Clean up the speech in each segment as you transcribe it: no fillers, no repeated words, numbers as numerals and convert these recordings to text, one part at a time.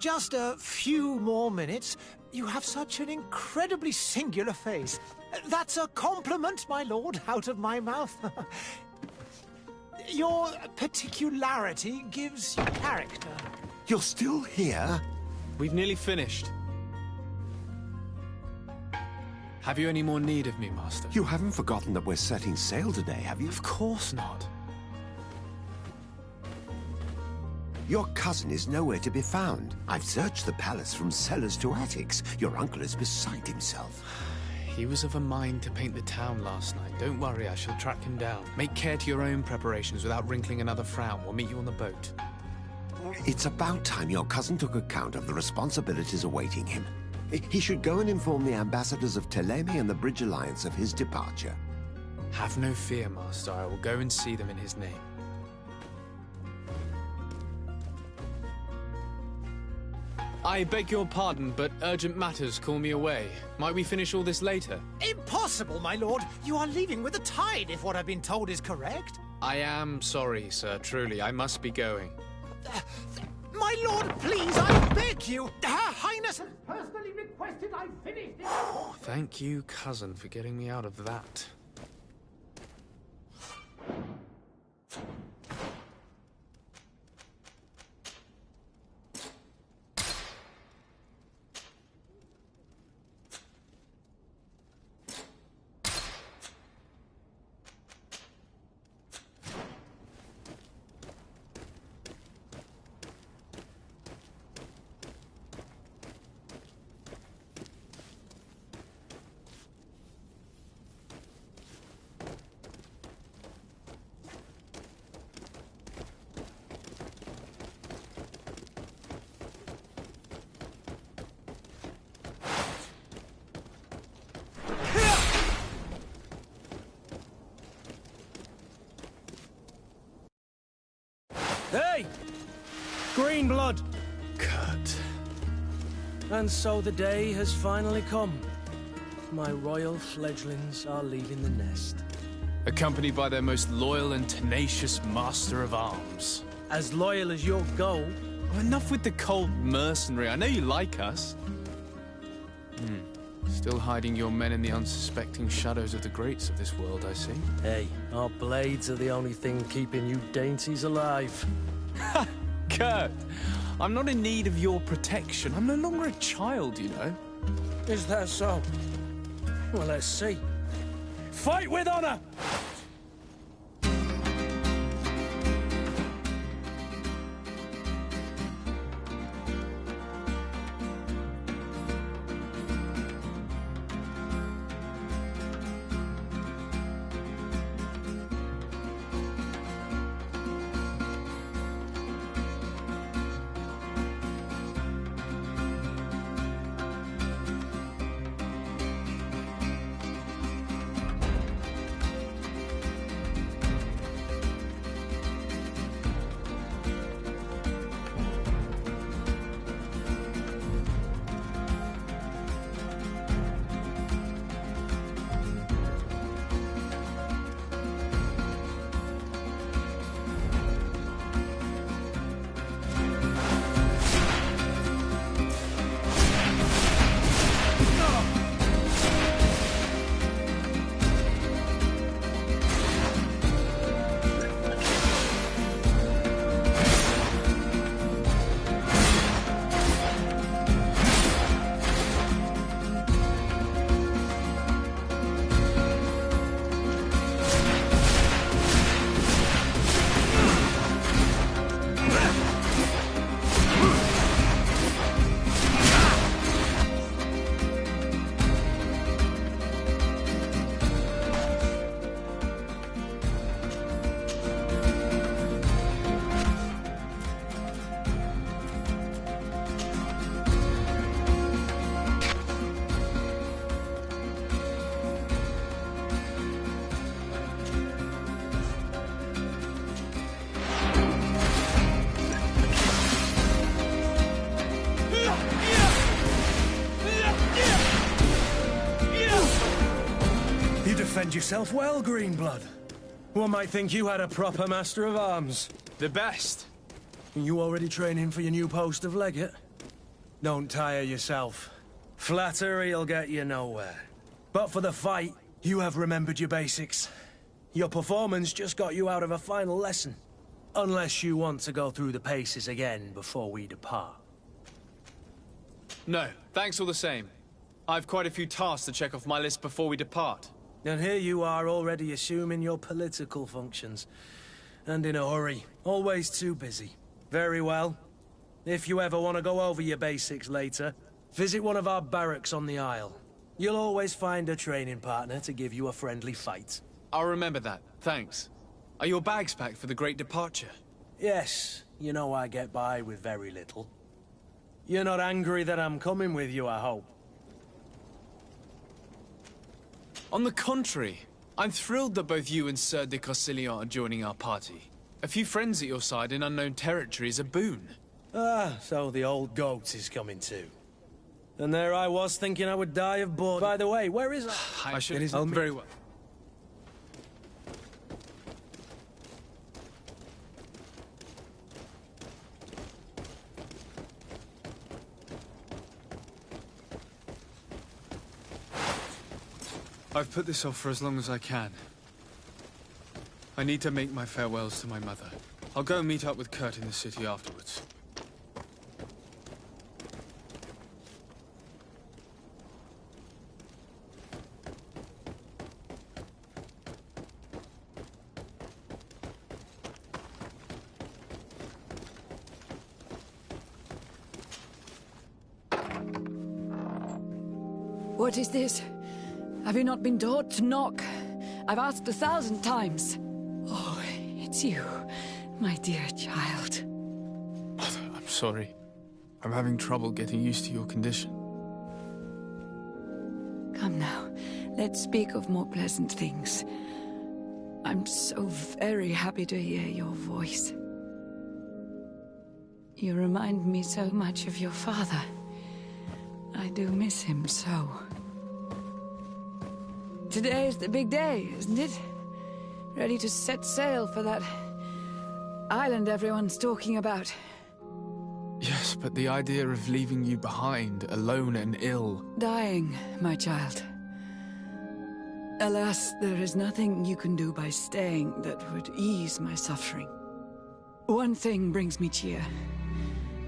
just a few more minutes. You have such an incredibly singular face. That's a compliment, my lord, out of my mouth. Your particularity gives you character. You're still here? We've nearly finished. Have you any more need of me, Master? You haven't forgotten that we're setting sail today, have you? Of course not. Your cousin is nowhere to be found. I've searched the palace from cellars to attics. Your uncle is beside himself. He was of a mind to paint the town last night. Don't worry, I shall track him down. Make care to your own preparations without wrinkling another frown. We'll meet you on the boat. It's about time your cousin took account of the responsibilities awaiting him. He should go and inform the ambassadors of Telemi and the Bridge Alliance of his departure. Have no fear, Master. I will go and see them in his name. I beg your pardon, but urgent matters call me away. Might we finish all this later? Impossible, my lord. You are leaving with the tide, if what I've been told is correct. I am sorry, sir. Truly, I must be going. My lord, please, I beg you. Her Highness has personally requested I finish this. Thank you, cousin, for getting me out of that. Hey! Green blood! Kurt. And so the day has finally come. My royal fledglings are leaving the nest. Accompanied by their most loyal and tenacious master of arms. As loyal as you'll go. Oh, enough with the cold mercenary. I know you like us. Still hiding your men in the unsuspecting shadows of the greats of this world, I see. Hey, our blades are the only thing keeping you dainties alive. Ha! Kurt! I'm not in need of your protection. I'm no longer a child, you know. Is that so? Well, let's see. Fight with honor! Defend yourself well, Greenblood. One might think you had a proper master of arms. The best. You already training for your new post of legate? Don't tire yourself. Flattery'll get you nowhere. But for the fight, you have remembered your basics. Your performance just got you out of a final lesson. Unless you want to go through the paces again before we depart. No, thanks all the same. I've quite a few tasks to check off my list before we depart. And here you are already assuming your political functions. And in a hurry. Always too busy. Very well. If you ever want to go over your basics later, visit one of our barracks on the Isle. You'll always find a training partner to give you a friendly fight. I'll remember that, thanks. Are your bags packed for the great departure? Yes, you know I get by with very little. You're not angry that I'm coming with you, I hope. On the contrary, I'm thrilled that both you and Sir de Cossillon are joining our party. A few friends at your side in unknown territory is a boon. Ah, so the old goat is coming too. And there I was thinking I would die of boredom. By the way, where is I should... I'll very well. I've put this off for as long as I can. I need to make my farewells to my mother. I'll go and meet up with Kurt in the city afterwards. What is this? Have you not been taught to knock? I've asked 1,000 times. Oh, it's you, my dear child. Mother, I'm sorry. I'm having trouble getting used to your condition. Come now, let's speak of more pleasant things. I'm so very happy to hear your voice. You remind me so much of your father. I do miss him so. Today is the big day, isn't it? Ready to set sail for that island everyone's talking about. Yes, but the idea of leaving you behind, alone and ill... Dying, my child. Alas, there is nothing you can do by staying that would ease my suffering. One thing brings me cheer.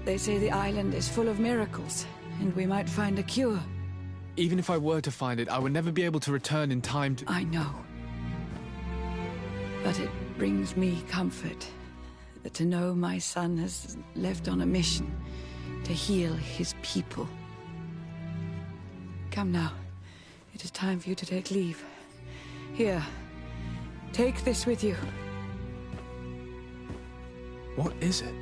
They say the island is full of miracles, and we might find a cure. Even if I were to find it, I would never be able to return in time to... I know. But it brings me comfort to know my son has left on a mission to heal his people. Come now. It is time for you to take leave. Here, take this with you. What is it?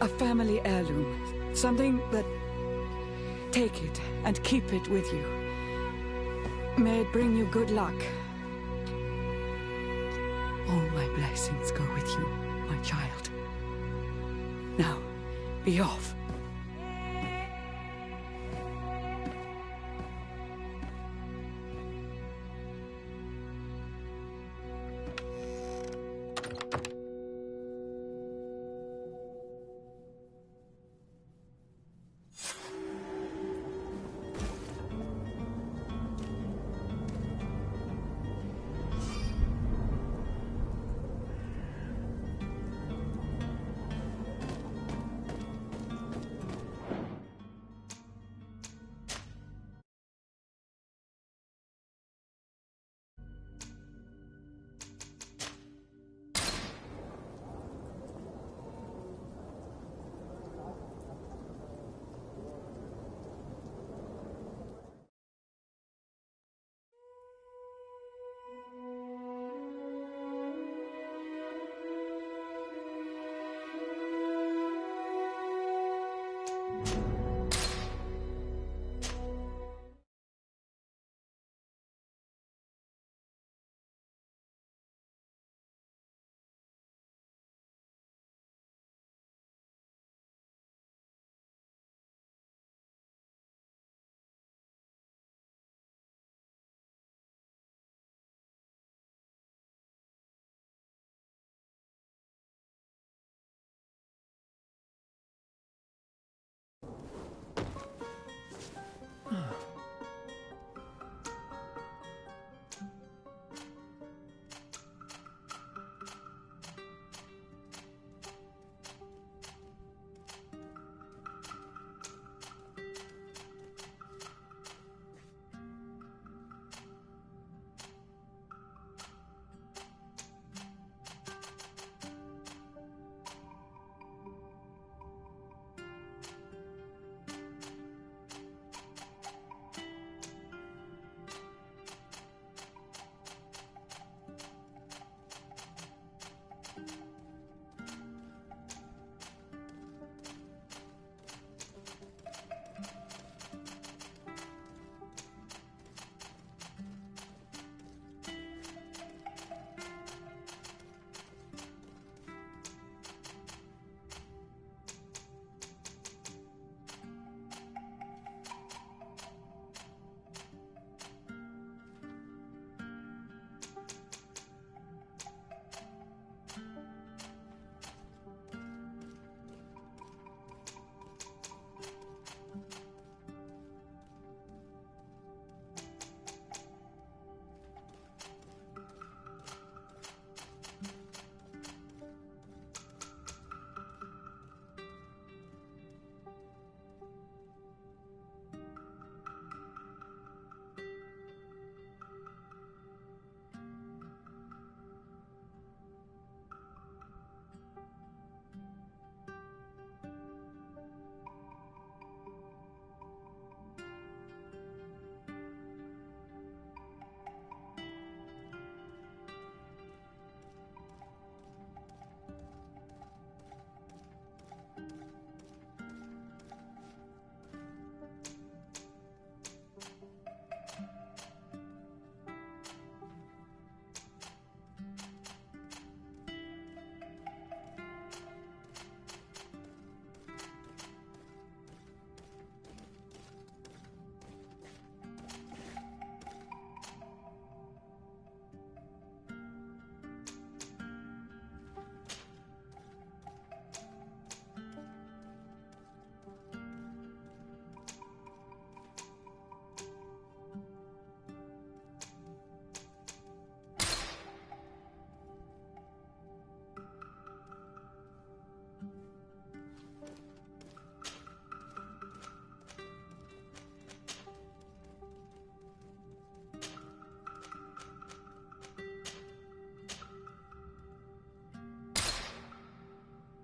A family heirloom. Something that... Take it and keep it with you. May it bring you good luck. All my blessings go with you, my child. Now, be off.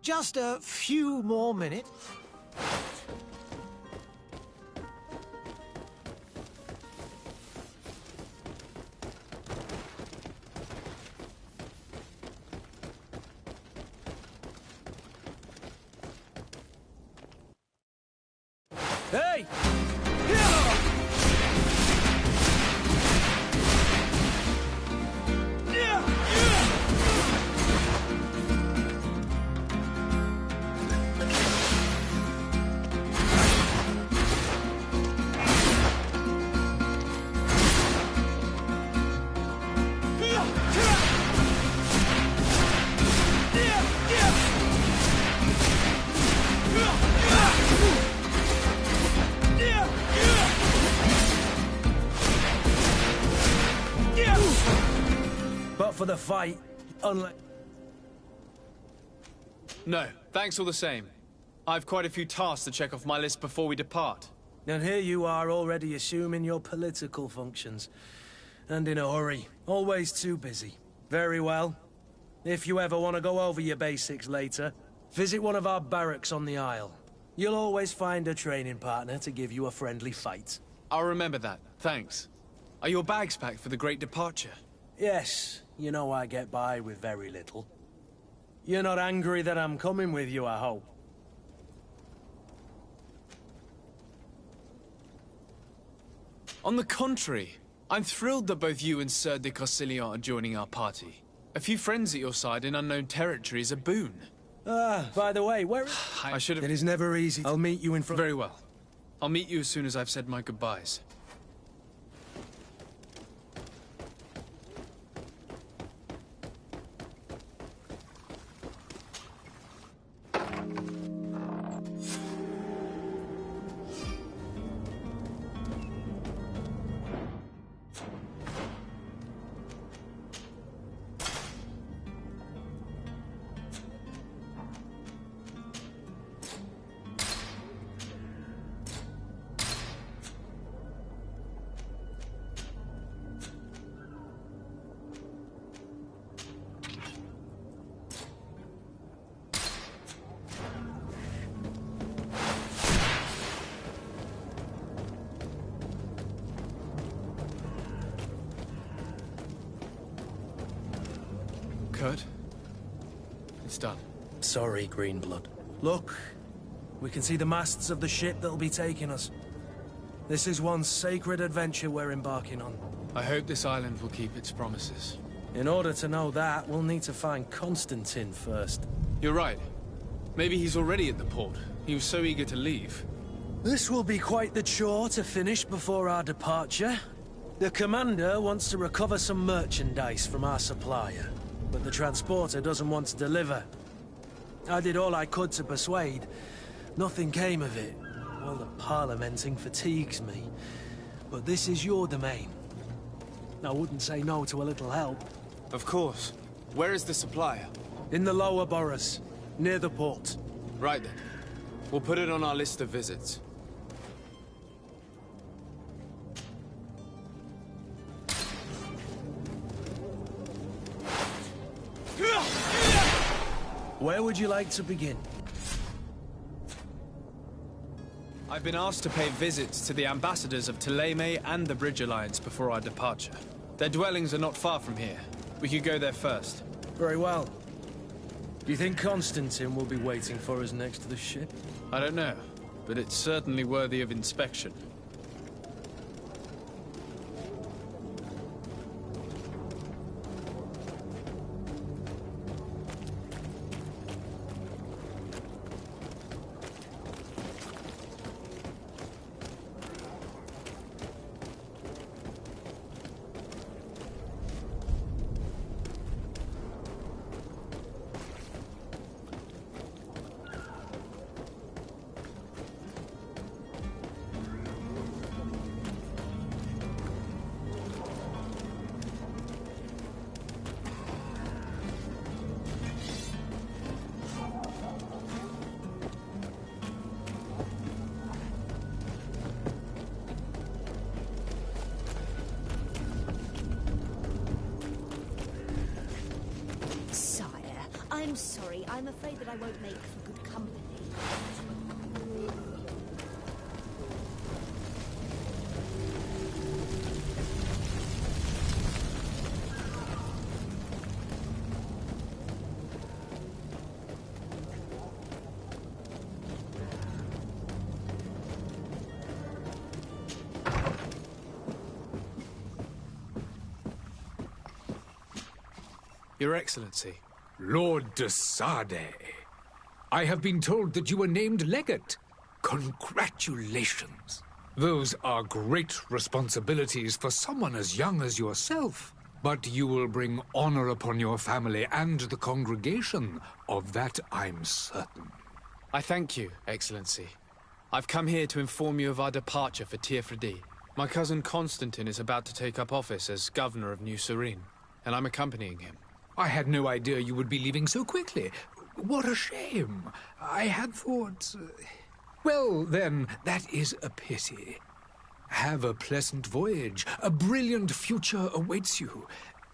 Just a few more minutes. Hey! But for the fight, unless... No, thanks all the same. I've quite a few tasks to check off my list before we depart. And here you are already assuming your political functions. And in a hurry. Always too busy. Very well. If you ever want to go over your basics later, visit one of our barracks on the Isle. You'll always find a training partner to give you a friendly fight. I'll remember that, thanks. Are your bags packed for the great departure? Yes, you know I get by with very little. You're not angry that I'm coming with you, I hope. On the contrary, I'm thrilled that both you and Sir de Cossillon are joining our party. A few friends at your side in unknown territory is a boon. By the way, where is... I should have... It is never easy. I'll meet you in front... Very well. I'll meet you as soon as I've said my goodbyes. Kurt? It's done. Sorry, Greenblood. Look, we can see the masts of the ship that'll be taking us. This is one sacred adventure we're embarking on. I hope this island will keep its promises. In order to know that, we'll need to find Constantine first. You're right. Maybe he's already at the port. He was so eager to leave. This will be quite the chore to finish before our departure. The commander wants to recover some merchandise from our supplier, but the transporter doesn't want to deliver. I did all I could to persuade. Nothing came of it. Well, the parliamenting fatigues me. But this is your domain. I wouldn't say no to a little help. Of course. Where is the supplier? In the lower boroughs, near the port. Right then. We'll put it on our list of visits. Where would you like to begin? I've been asked to pay visits to the ambassadors of Thélème and the Bridge Alliance before our departure. Their dwellings are not far from here. We could go there first. Very well. Do you think Constantine will be waiting for us next to the ship? I don't know, but it's certainly worthy of inspection. I'm sorry. I'm afraid that I won't make for good company. Your Excellency. Lord de Sade, I have been told that you were named legate. Congratulations. Those are great responsibilities for someone as young as yourself. But you will bring honor upon your family and the congregation. Of that I'm certain. I thank you, Excellency. I've come here to inform you of our departure for Teerfredi. My cousin Constantine is about to take up office as governor of New Serene, and I'm accompanying him. I had no idea you would be leaving so quickly. What a shame. I had thought... Well, then, that is a pity. Have a pleasant voyage. A brilliant future awaits you.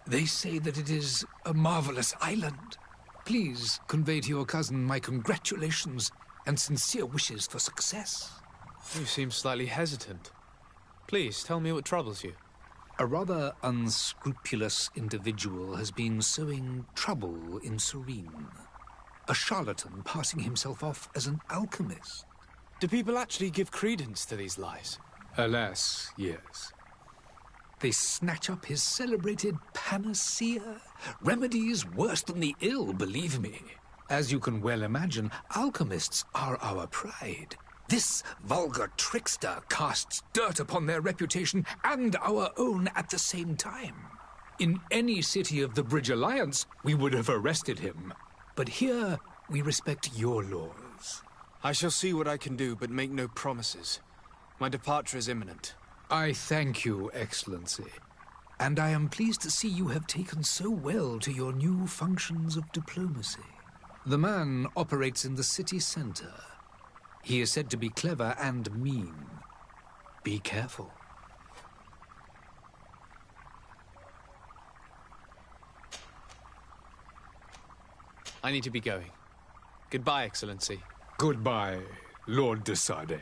They say that it is a marvelous island. Please convey to your cousin my congratulations and sincere wishes for success. You seem slightly hesitant. Please, tell me what troubles you. A rather unscrupulous individual has been sowing trouble in Serene. A charlatan passing himself off as an alchemist. Do people actually give credence to these lies? Alas, yes. They snatch up his celebrated panacea. Remedies worse than the ill, believe me. As you can well imagine, alchemists are our pride. This vulgar trickster casts dirt upon their reputation and our own at the same time. In any city of the Bridge Alliance, we would have arrested him. But here, we respect your laws. I shall see what I can do, but make no promises. My departure is imminent. I thank you, Excellency. And I am pleased to see you have taken so well to your new functions of diplomacy. The man operates in the city center. He is said to be clever and mean. Be careful. I need to be going. Goodbye, Excellency. Goodbye, Lord de Sade.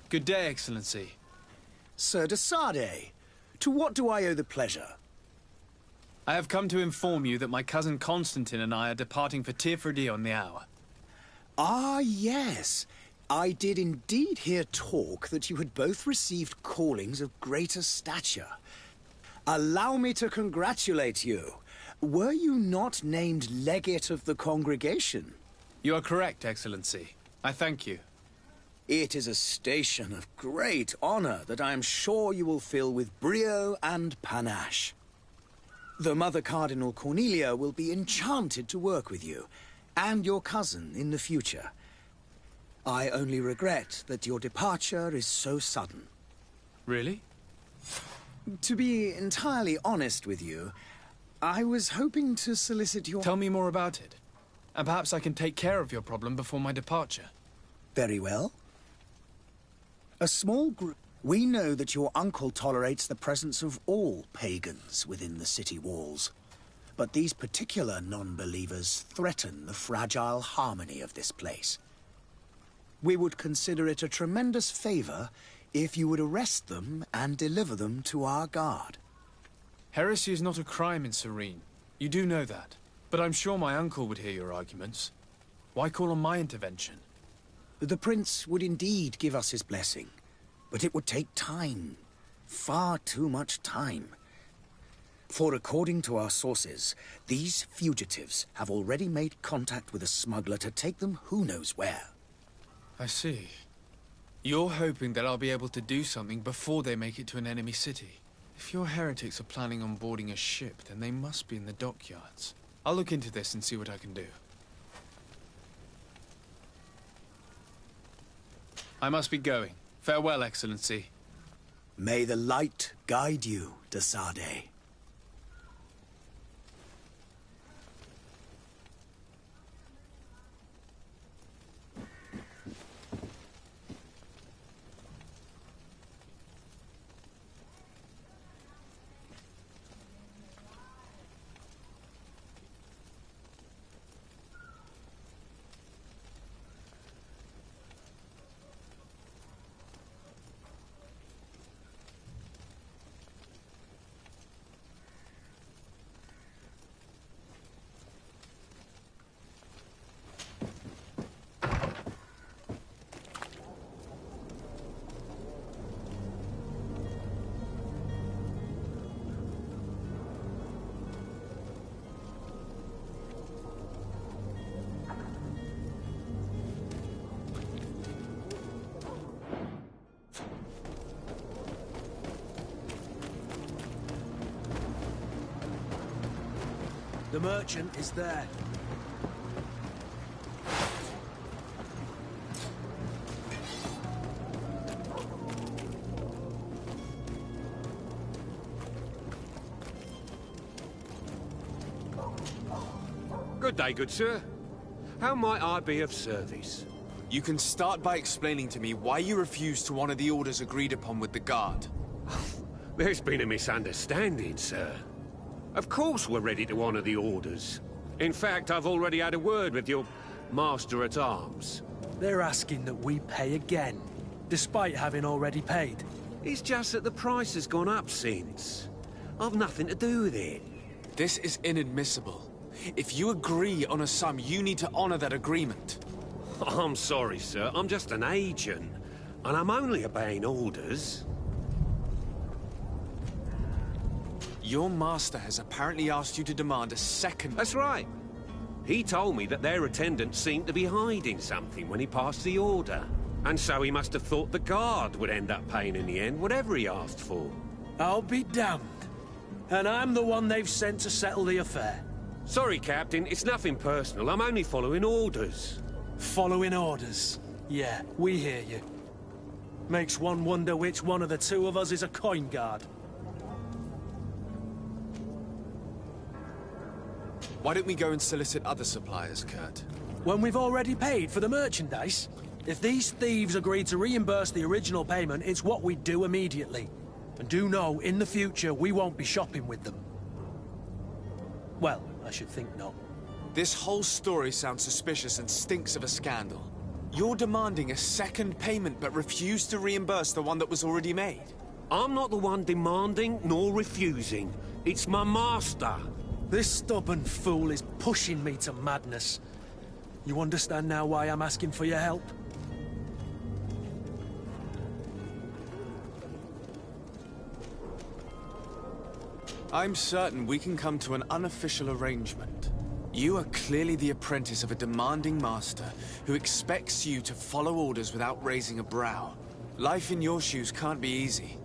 Good day, Excellency. Sir de Sade, to what do I owe the pleasure? I have come to inform you that my cousin Constantine and I are departing for Teerfredi on the hour. Ah, yes. I did indeed hear talk that you had both received callings of greater stature. Allow me to congratulate you. Were you not named legate of the congregation? You are correct, Excellency. I thank you. It is a station of great honor that I am sure you will fill with brio and panache. The Mother Cardinal Cornelia will be enchanted to work with you, and your cousin in the future. I only regret that your departure is so sudden. Really? To be entirely honest with you, I was hoping to solicit your... Tell me more about it. And perhaps I can take care of your problem before my departure. Very well. A small group. We know that your uncle tolerates the presence of all pagans within the city walls. But these particular non-believers threaten the fragile harmony of this place. We would consider it a tremendous favor if you would arrest them and deliver them to our guard. Heresy is not a crime in Serene. You do know that. But I'm sure my uncle would hear your arguments. Why call on my intervention? The prince would indeed give us his blessing, but it would take time. Far too much time. For according to our sources, these fugitives have already made contact with a smuggler to take them who knows where. I see. You're hoping that I'll be able to do something before they make it to an enemy city. If your heretics are planning on boarding a ship, then they must be in the dockyards. I'll look into this and see what I can do. I must be going. Farewell, Excellency. May the light guide you, de Sade. The merchant is there. Good day, good sir. How might I be of service? You can start by explaining to me why you refuse to honor the orders agreed upon with the guard. There's been a misunderstanding, sir. Of course we're ready to honor the orders. In fact, I've already had a word with your master-at-arms. They're asking that we pay again, despite having already paid. It's just that the price has gone up since. I've nothing to do with it. This is inadmissible. If you agree on a sum, you need to honor that agreement. I'm sorry, sir. I'm just an agent. And I'm only obeying orders. Your master has apparently asked you to demand a second... That's right. He told me that their attendant seemed to be hiding something when he passed the order. And so he must have thought the guard would end up paying in the end, whatever he asked for. I'll be damned. And I'm the one they've sent to settle the affair. Sorry, Captain. It's nothing personal. I'm only following orders. Following orders? Yeah, we hear you. Makes one wonder which one of the two of us is a coin guard. Why don't we go and solicit other suppliers, Kurt? When we've already paid for the merchandise? If these thieves agree to reimburse the original payment, it's what we do immediately. And do know, in the future, we won't be shopping with them. Well, I should think not. This whole story sounds suspicious and stinks of a scandal. You're demanding a second payment but refuse to reimburse the one that was already made. I'm not the one demanding nor refusing. It's my master. This stubborn fool is pushing me to madness. You understand now why I'm asking for your help? I'm certain we can come to an unofficial arrangement. You are clearly the apprentice of a demanding master who expects you to follow orders without raising a brow. Life in your shoes can't be easy.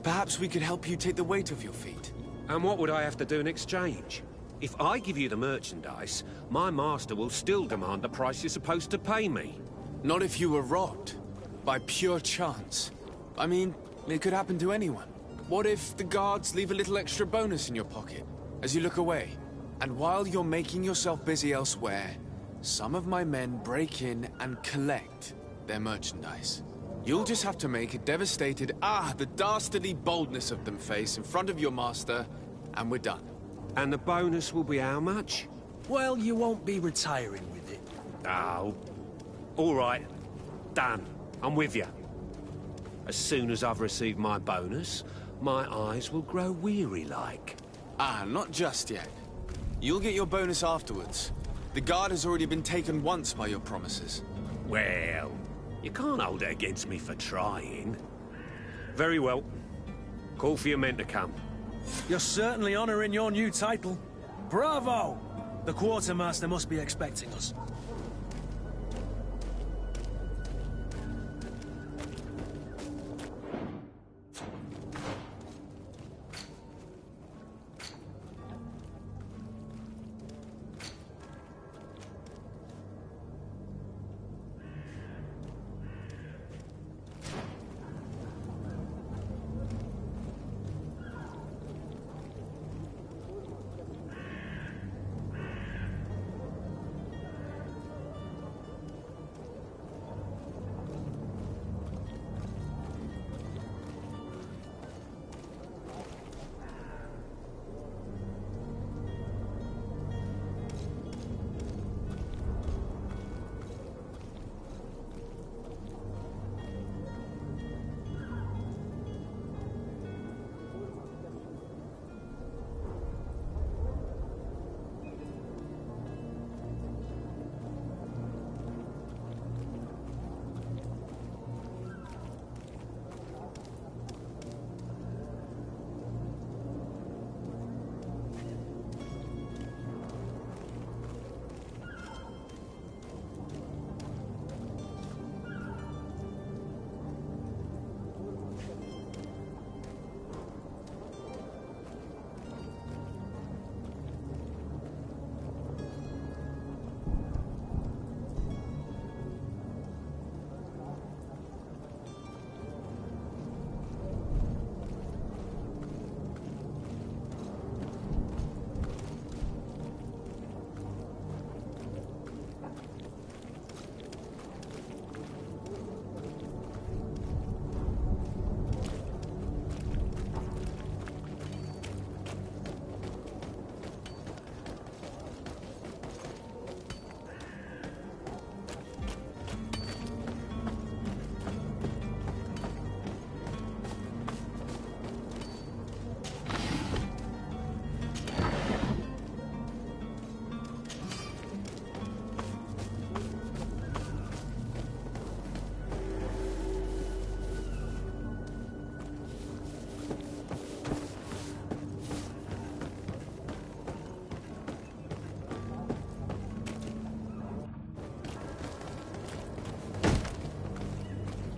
Perhaps we could help you take the weight off your feet. And what would I have to do in exchange? If I give you the merchandise, my master will still demand the price you're supposed to pay me. Not if you were robbed. By pure chance. I mean, it could happen to anyone. What if the guards leave a little extra bonus in your pocket as you look away? And while you're making yourself busy elsewhere, some of my men break in and collect their merchandise. You'll just have to make a devastated, the dastardly boldness of them face in front of your master, and we're done. And the bonus will be how much? Well, you won't be retiring with it. Oh, all right. Done. I'm with you. As soon as I've received my bonus, my eyes will grow weary-like. Not just yet. You'll get your bonus afterwards. The guard has already been taken once by your promises. Well, you can't hold it against me for trying. Very well. Call for your men to come. You're certainly honoring your new title. Bravo! The quartermaster must be expecting us.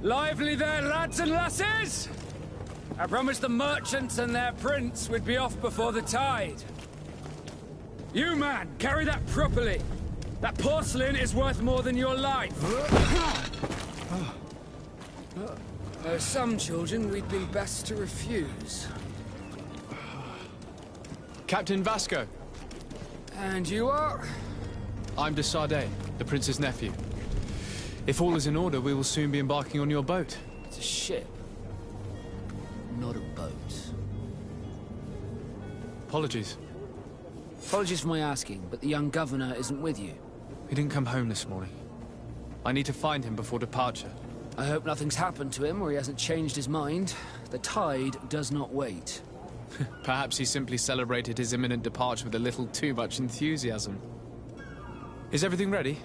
Lively there, lads and lasses! I promised the merchants and their prince we'd be off before the tide. You, man, carry that properly. That porcelain is worth more than your life. Some children we'd be best to refuse. Captain Vasco. And you are? I'm de Sardet, the prince's nephew. If all is in order, we will soon be embarking on your boat. It's a ship, not a boat. Apologies. Apologies for my asking, but the young governor isn't with you. He didn't come home this morning. I need to find him before departure. I hope nothing's happened to him or he hasn't changed his mind. The tide does not wait. Perhaps he simply celebrated his imminent departure with a little too much enthusiasm. Is everything ready?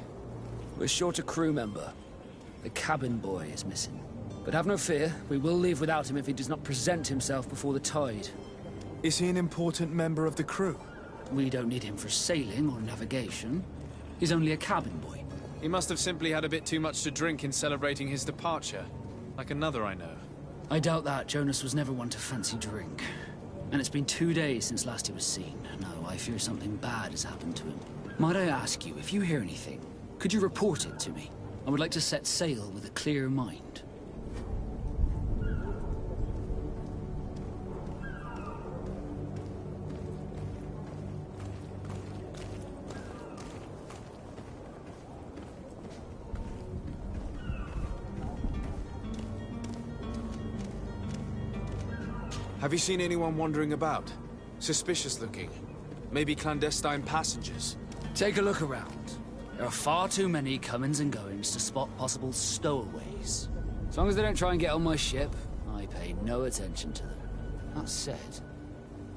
We're short a crew member. The cabin boy is missing. But have no fear, we will leave without him if he does not present himself before the tide. Is he an important member of the crew? We don't need him for sailing or navigation. He's only a cabin boy. He must have simply had a bit too much to drink in celebrating his departure. Like another I know. I doubt that. Jonas was never one to fancy drink. And it's been 2 days since last he was seen. No, I fear something bad has happened to him. Might I ask you, if you hear anything, could you report it to me? I would like to set sail with a clear mind. Have you seen anyone wandering about? Suspicious looking. Maybe clandestine passengers? Take a look around. There are far too many comings and goings to spot possible stowaways. As long as they don't try and get on my ship, I pay no attention to them. That said,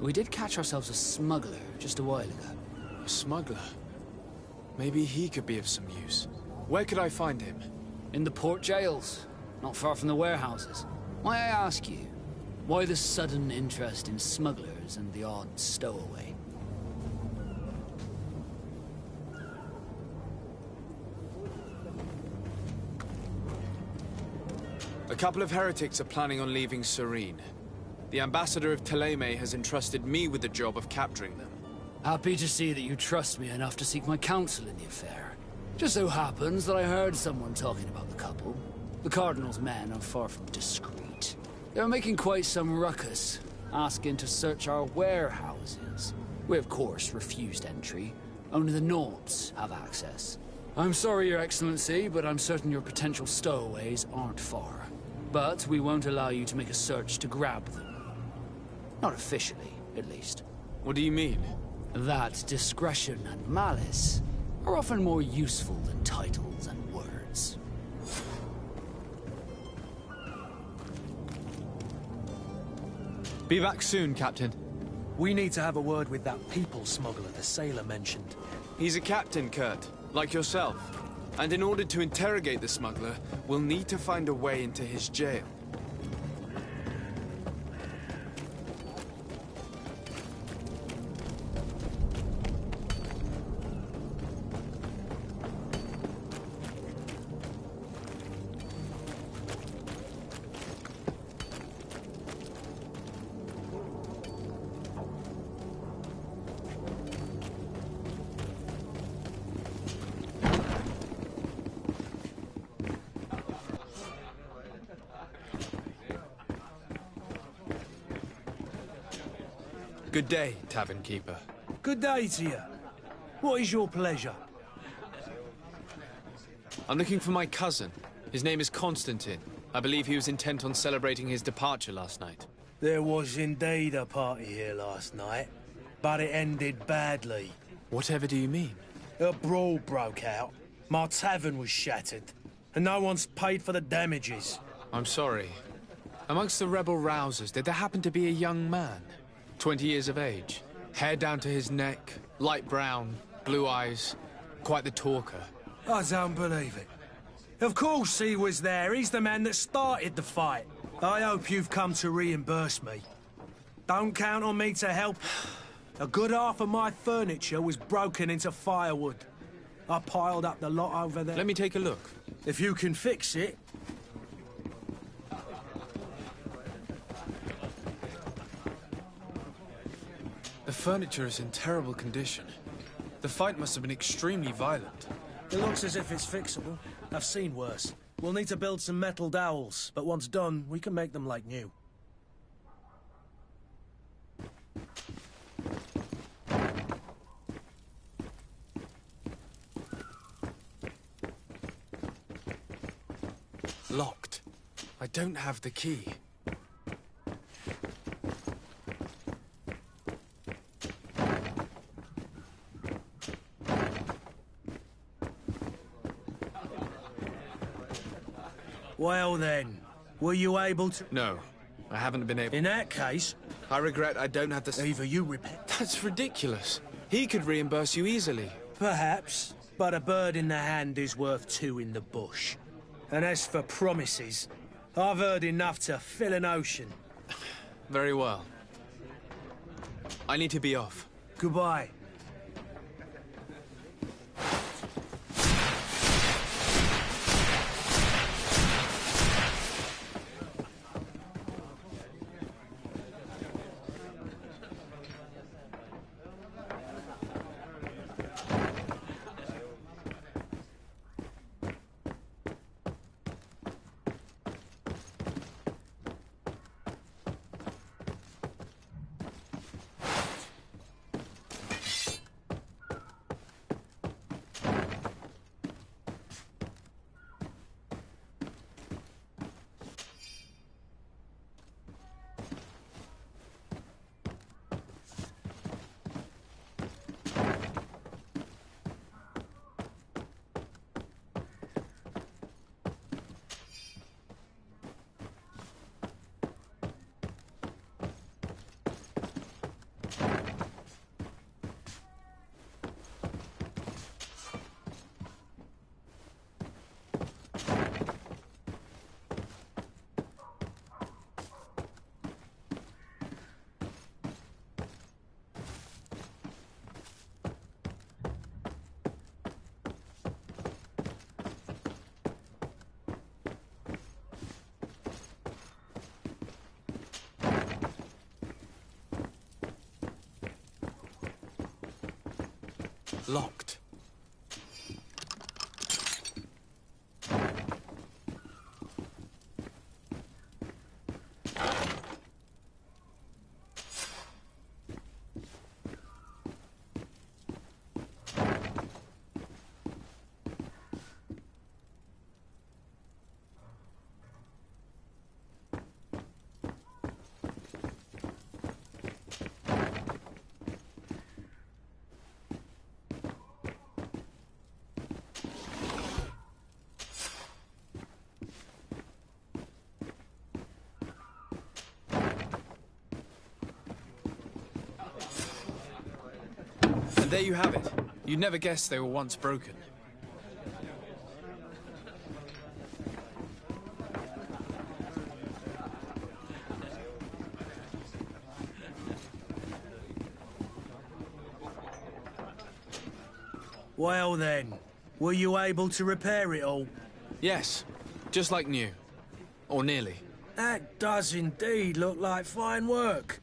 we did catch ourselves a smuggler just a while ago. A smuggler? Maybe he could be of some use. Where could I find him? In the port jails, not far from the warehouses. May I ask you, why the sudden interest in smugglers and the odd stowaway? A couple of heretics are planning on leaving Serene. The ambassador of Thélème has entrusted me with the job of capturing them. Happy to see that you trust me enough to seek my counsel in the affair. Just so happens that I heard someone talking about the couple. The Cardinal's men are far from discreet. They were making quite some ruckus, asking to search our warehouses. We of course refused entry. Only the Nobles have access. I'm sorry, Your Excellency, but I'm certain your potential stowaways aren't far. But we won't allow you to make a search to grab them. Not officially, at least. What do you mean? That discretion and malice are often more useful than titles and words. Be back soon, Captain. We need to have a word with that people smuggler the sailor mentioned. He's a captain, Kurt, like yourself. And in order to interrogate the smuggler, we'll need to find a way into his jail. Good day, tavern keeper. Good day to you. What is your pleasure? I'm looking for my cousin. His name is Constantine. I believe he was intent on celebrating his departure last night. There was indeed a party here last night, but it ended badly. Whatever do you mean? A brawl broke out. My tavern was shattered, and no one's paid for the damages. I'm sorry. Amongst the rebel rousers, did there happen to be a young man? 20 years of age. Hair down to his neck, light brown, blue eyes. Quite the talker. I don't believe it. Of course he was there. He's the man that started the fight. I hope you've come to reimburse me. Don't count on me to help. A good half of my furniture was broken into firewood. I piled up the lot over there. Let me take a look. If you can fix it. The furniture is in terrible condition. The fight must have been extremely violent. It looks as if it's fixable. I've seen worse. We'll need to build some metal dowels, but once done, we can make them like new. Locked. I don't have the key. Well then, were you able to... No, I haven't been able... In that case... I regret I don't have the... Either you repent... That's ridiculous. He could reimburse you easily. Perhaps, but a bird in the hand is worth two in the bush. And as for promises, I've heard enough to fill an ocean. Very well. I need to be off. Goodbye. Locked. And there you have it. You'd never guess they were once broken. Well then, were you able to repair it all? Yes, just like new. Or nearly. That does indeed look like fine work.